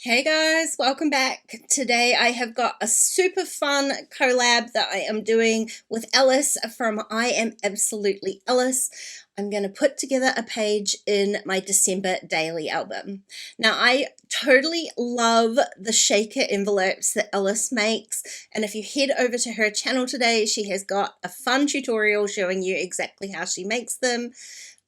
Hey guys, welcome back. Today I have got a super fun collab that I am doing with Alice from I Am Absolutely Alice. I'm going to put together a page in my December daily album. Now I totally love the shaker envelopes that Alice makes, and if you head over to her channel today, she has got a fun tutorial showing you exactly how she makes them.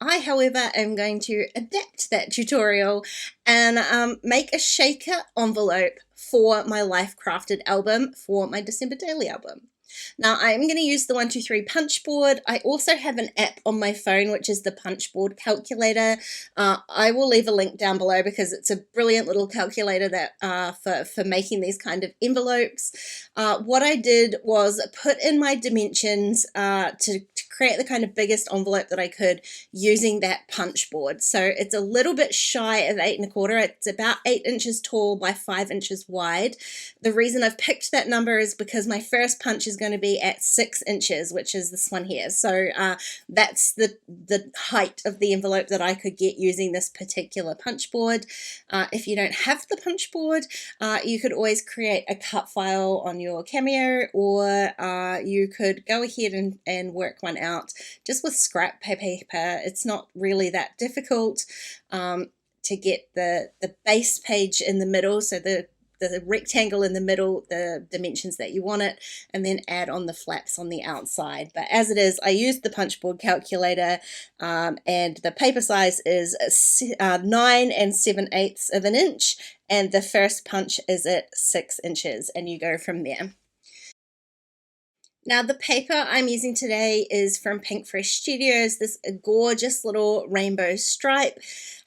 I, however, am going to adapt that tutorial and make a shaker envelope for my Life Crafted album for my December daily album. Now I'm going to use the 123 punch board. I also have an app on my phone which is the punch board calculator. I will leave a link down below because it's a brilliant little calculator that for making these kind of envelopes. What I did was put in my dimensions to create the kind of biggest envelope that I could using that punch board. So it's a little bit shy of 8 1/4. It's about 8 inches tall by 5 inches wide. The reason I've picked that number is because my first punch is going to be at 6 inches, which is this one here. So that's the height of the envelope that I could get using this particular punch board. If you don't have the punch board, you could always create a cut file on your Cameo, or you could go ahead and work one out just with scrap paper. It's not really that difficult to get the base page in the middle, so the rectangle in the middle, the dimensions that you want it, and then add on the flaps on the outside. But as it is, I used the punch board calculator, and the paper size is 9 7/8 of an inch, and the first punch is at 6 inches, and you go from there. Now the paper I'm using today is from Pink Fresh Studios, this gorgeous little rainbow stripe.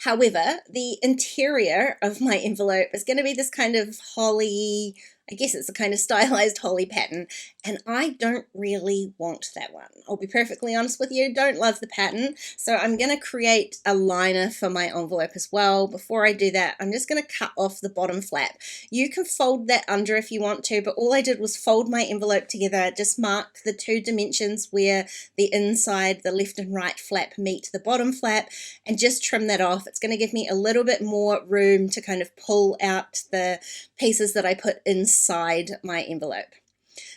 However, the interior of my envelope is going to be this kind of holly, I guess it's a kind of stylized holly pattern, and I don't really want that one. I'll be perfectly honest with you, don't love the pattern, so I'm going to create a liner for my envelope as well. Before I do that, I'm just going to cut off the bottom flap. You can fold that under if you want to, but all I did was fold my envelope together, just mark the 2 dimensions where the inside, the left and right flap meet the bottom flap, and just trim that off. It's going to give me a little bit more room to kind of pull out the pieces that I put inside my envelope.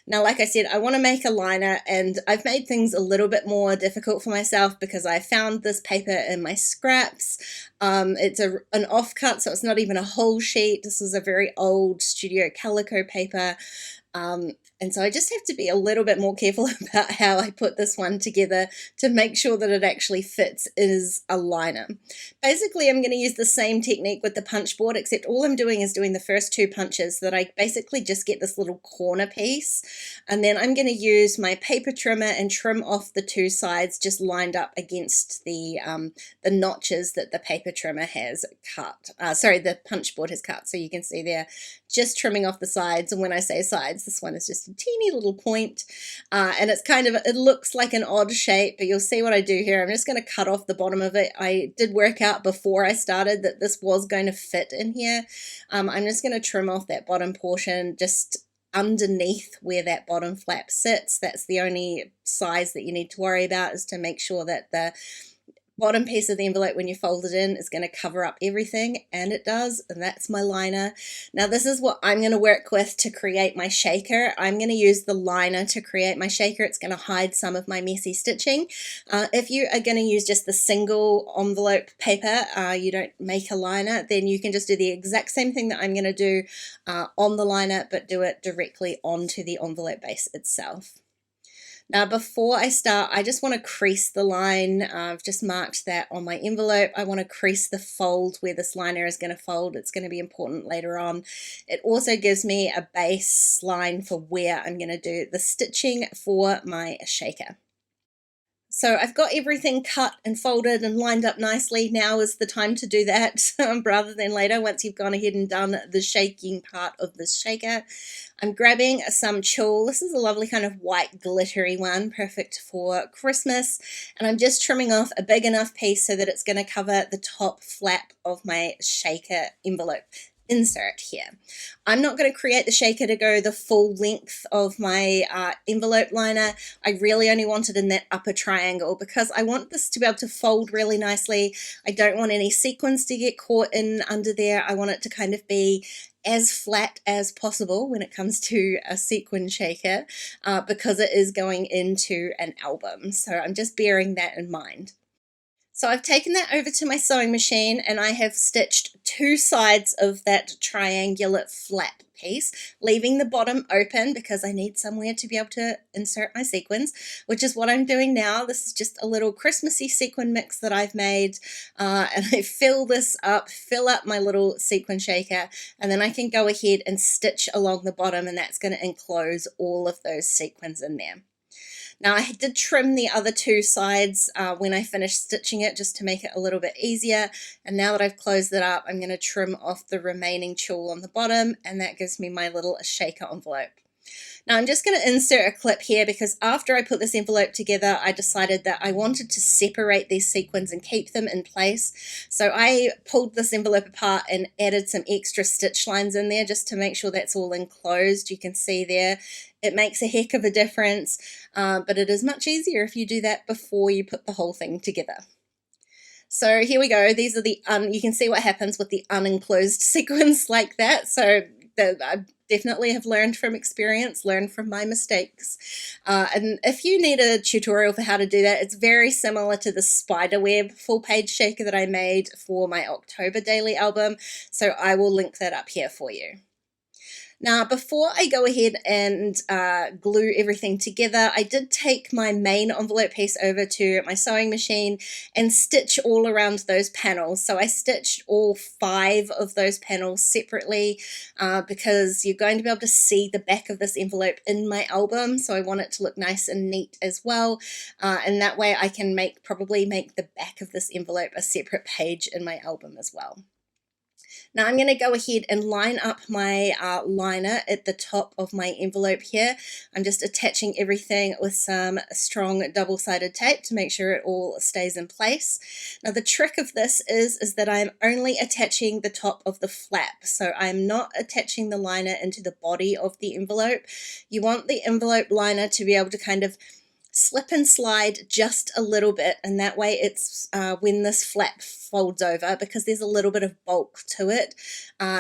Now, like I said, I want to make a liner, and I've made things a little bit more difficult for myself because I found this paper in my scraps. It's an offcut, so it's not even a whole sheet. This is a very old Studio Calico paper. And so I just have to be a little bit more careful about how I put this one together to make sure that it actually fits as a liner. Basically, I'm going to use the same technique with the punch board, except all I'm doing is doing the first 2 punches so that I basically just get this little corner piece. And then I'm going to use my paper trimmer and trim off the 2 sides just lined up against the notches that the paper trimmer has cut. The punch board has cut. So you can see there, just trimming off the sides. And when I say sides, this one is just a teeny little point, and it's kind of, it looks like an odd shape, but you'll see what I do here. I'm just going to cut off the bottom of it. I did work out before I started that this was going to fit in here. I'm just going to trim off that bottom portion just underneath where that bottom flap sits. That's the only size that you need to worry about, is to make sure that the bottom piece of the envelope, when you fold it in, is going to cover up everything, and it does, and that's my liner. Now this is what I'm going to work with to create my shaker. I'm going to use the liner to create my shaker. It's going to hide some of my messy stitching. If you are going to use just the single envelope paper, you don't make a liner, then you can just do the exact same thing that I'm going to do on the liner, but do it directly onto the envelope base itself. Now before I start, I just want to crease the line. I've just marked that on my envelope. I want to crease the fold where this liner is going to fold. It's going to be important later on. It also gives me a baseline for where I'm going to do the stitching for my shaker. So I've got everything cut and folded and lined up nicely. Now is the time to do that rather than later, once you've gone ahead and done the shaking part of the shaker. I'm grabbing some tulle. This is a lovely kind of white glittery one, perfect for Christmas. And I'm just trimming off a big enough piece so that it's going to cover the top flap of my shaker envelope. insert here. I'm not going to create the shaker to go the full length of my envelope liner. I really only want it in that upper triangle because I want this to be able to fold really nicely. I don't want any sequins to get caught in under there. I want it to kind of be as flat as possible when it comes to a sequin shaker because it is going into an album. So I'm just bearing that in mind. So I've taken that over to my sewing machine and I have stitched two sides of that triangular flap piece, leaving the bottom open because I need somewhere to be able to insert my sequins, which is what I'm doing now. This is just a little Christmassy sequin mix that I've made, and I fill up my little sequin shaker, and then I can go ahead and stitch along the bottom, and that's going to enclose all of those sequins in there. Now I did trim the other two sides when I finished stitching it just to make it a little bit easier, and now that I've closed it up I'm going to trim off the remaining tulle on the bottom, and that gives me my little shaker envelope. Now I'm just going to insert a clip here because after I put this envelope together I decided that I wanted to separate these sequins and keep them in place. So I pulled this envelope apart and added some extra stitch lines in there just to make sure that's all enclosed. You can see there it makes a heck of a difference, but it is much easier if you do that before you put the whole thing together. So here we go. These are the you can see what happens with the unenclosed sequins like that. So I definitely have learned from experience, learned from my mistakes. And if you need a tutorial for how to do that, it's very similar to the spiderweb full page shaker that I made for my October daily album. So I will link that up here for you. Now, before I go ahead and glue everything together, I did take my main envelope piece over to my sewing machine and stitch all around those panels. So I stitched all 5 of those panels separately because you're going to be able to see the back of this envelope in my album. So I want it to look nice and neat as well. And that way I can probably make the back of this envelope a separate page in my album as well. Now I'm going to go ahead and line up my liner at the top of my envelope here. I'm just attaching everything with some strong double-sided tape to make sure it all stays in place. Now the trick of this is that I'm only attaching the top of the flap, so I'm not attaching the liner into the body of the envelope. You want the envelope liner to be able to kind of slip and slide just a little bit, and that way it's when this flap folds over, because there's a little bit of bulk to it,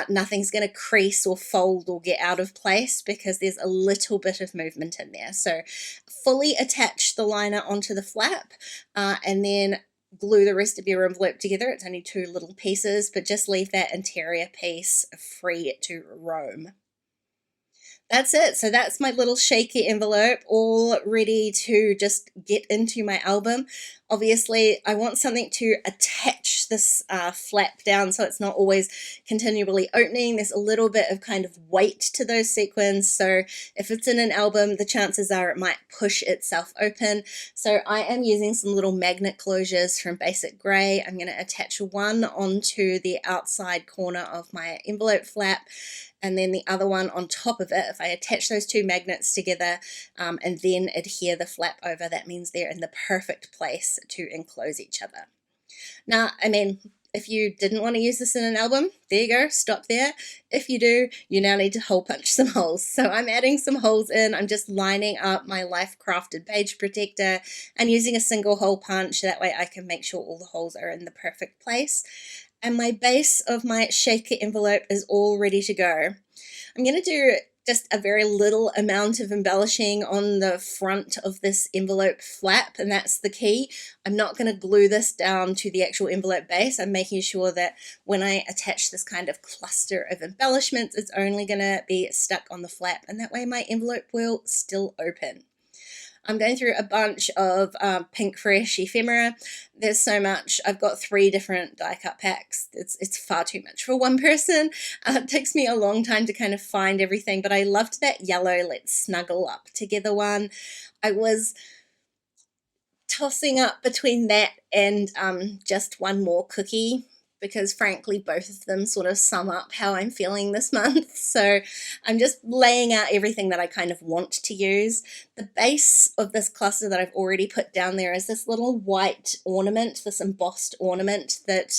nothing's going to crease or fold or get out of place because there's a little bit of movement in there. So fully attach the liner onto the flap and then glue the rest of your envelope together. It's only 2 little pieces, but just leave that interior piece free to roam. That's it. So that's my little shaky envelope all ready to just get into my album. Obviously, I want something to attach this flap down so it's not always continually opening. There's a little bit of kind of weight to those sequins. So if it's in an album, the chances are it might push itself open. So I am using some little magnet closures from Basic Grey. I'm going to attach one onto the outside corner of my envelope flap, and then the other one on top of it. If I attach those 2 magnets together and then adhere the flap over, that means they're in the perfect place to enclose each other. Now, I mean, if you didn't want to use this in an album, there you go, stop there. If you do, you now need to hole punch some holes. So I'm adding some holes in. I'm just lining up my Life Crafted page protector and using a single hole punch. That way I can make sure all the holes are in the perfect place. And my base of my shaker envelope is all ready to go. I'm going to do just a very little amount of embellishing on the front of this envelope flap, and that's the key. I'm not going to glue this down to the actual envelope base. I'm making sure that when I attach this kind of cluster of embellishments, it's only going to be stuck on the flap, and that way my envelope will still open. I'm going through a bunch of Pink Fresh ephemera. There's so much. I've got 3 different die cut packs. It's far too much for one person. It takes me a long time to kind of find everything, but I loved that yellow Let's Snuggle Up Together one. I was tossing up between that and just one more cookie, because frankly both of them sort of sum up how I'm feeling this month. So I'm just laying out everything that I kind of want to use. The base of this cluster that I've already put down there is this little white ornament, this embossed ornament that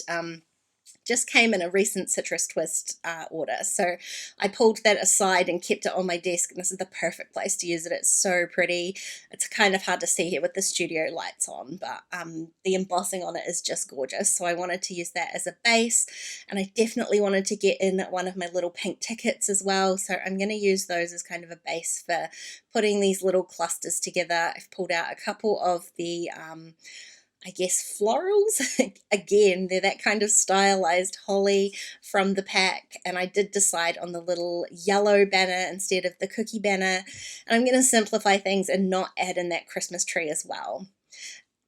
just came in a recent Citrus Twist order. So I pulled that aside and kept it on my desk, and this is the perfect place to use it. It's so pretty. It's kind of hard to see here with the studio lights on, but the embossing on it is just gorgeous. So I wanted to use that as a base, and I definitely wanted to get in one of my little pink tickets as well. So I'm going to use those as kind of a base for putting these little clusters together. I've pulled out a couple of the I guess florals. Again, they're that kind of stylized holly from the pack, and I did decide on the little yellow banner instead of the cookie banner, and I'm going to simplify things and not add in that Christmas tree as well.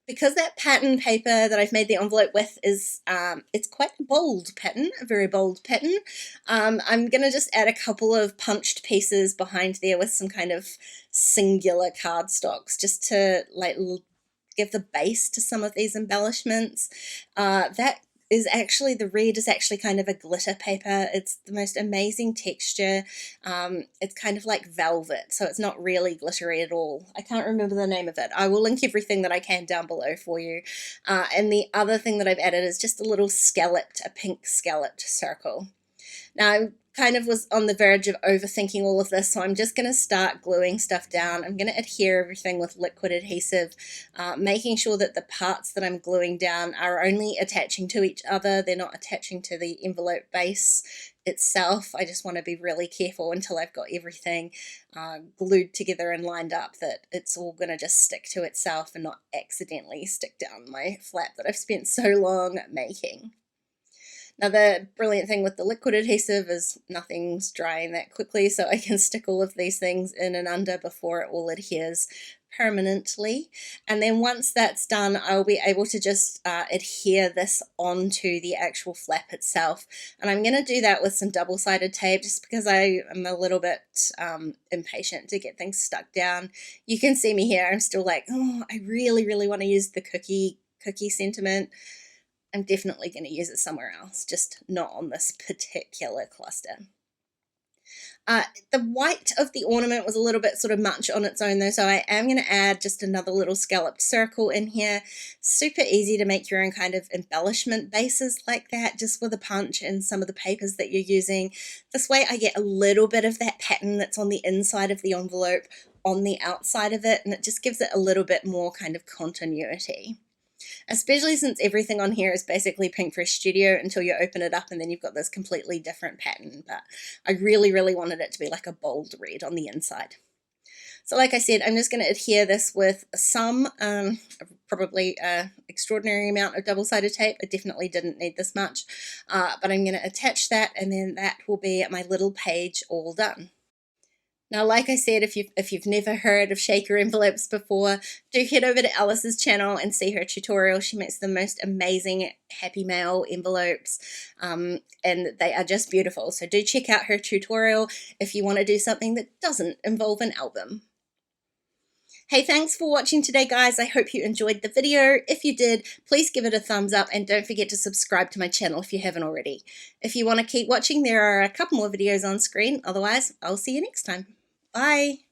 Because that pattern paper that I've made the envelope with is, it's quite a bold pattern, a very bold pattern. I'm going to just add a couple of punched pieces behind there with some kind of singular cardstocks just to like give the base to some of these embellishments. That is actually, the red is actually kind of a glitter paper. It's the most amazing texture. It's kind of like velvet, so it's not really glittery at all. I can't remember the name of it. I will link everything that I can down below for you. And the other thing that I've added is just a little scalloped, a pink scalloped circle. Now, I kind of was on the verge of overthinking all of this, so I'm just going to start gluing stuff down. I'm going to adhere everything with liquid adhesive, making sure that the parts that I'm gluing down are only attaching to each other. They're not attaching to the envelope base itself. I just want to be really careful until I've got everything glued together and lined up that it's all going to just stick to itself and not accidentally stick down my flap that I've spent so long making. Now, the brilliant thing with the liquid adhesive is nothing's drying that quickly, so I can stick all of these things in and under before it all adheres permanently. And then once that's done, I'll be able to just adhere this onto the actual flap itself. And I'm going to do that with some double-sided tape just because I am a little bit impatient to get things stuck down. You can see me here. I'm still like, oh, I really, really want to use the cookie sentiment. I'm definitely going to use it somewhere else, just not on this particular cluster. The white of the ornament was a little bit sort of much on its own though, so I am going to add just another little scalloped circle in here. Super easy to make your own kind of embellishment bases like that, just with a punch and some of the papers that you're using. This way I get a little bit of that pattern that's on the inside of the envelope on the outside of it, and it just gives it a little bit more kind of continuity. Especially since everything on here is basically Pink Fresh Studio until you open it up and then you've got this completely different pattern. But I really, really wanted it to be like a bold red on the inside. So like I said, I'm just going to adhere this with some, probably extraordinary amount of double-sided tape. I definitely didn't need this much, but I'm going to attach that, and then that will be my little page all done. Now, like I said, if you've never heard of shaker envelopes before, do head over to Alice's channel and see her tutorial. She makes the most amazing Happy Mail envelopes, and they are just beautiful. So do check out her tutorial if you want to do something that doesn't involve an album. Hey, thanks for watching today, guys. I hope you enjoyed the video. If you did, please give it a thumbs up and don't forget to subscribe to my channel if you haven't already. If you want to keep watching, there are a couple more videos on screen. Otherwise, I'll see you next time. Bye.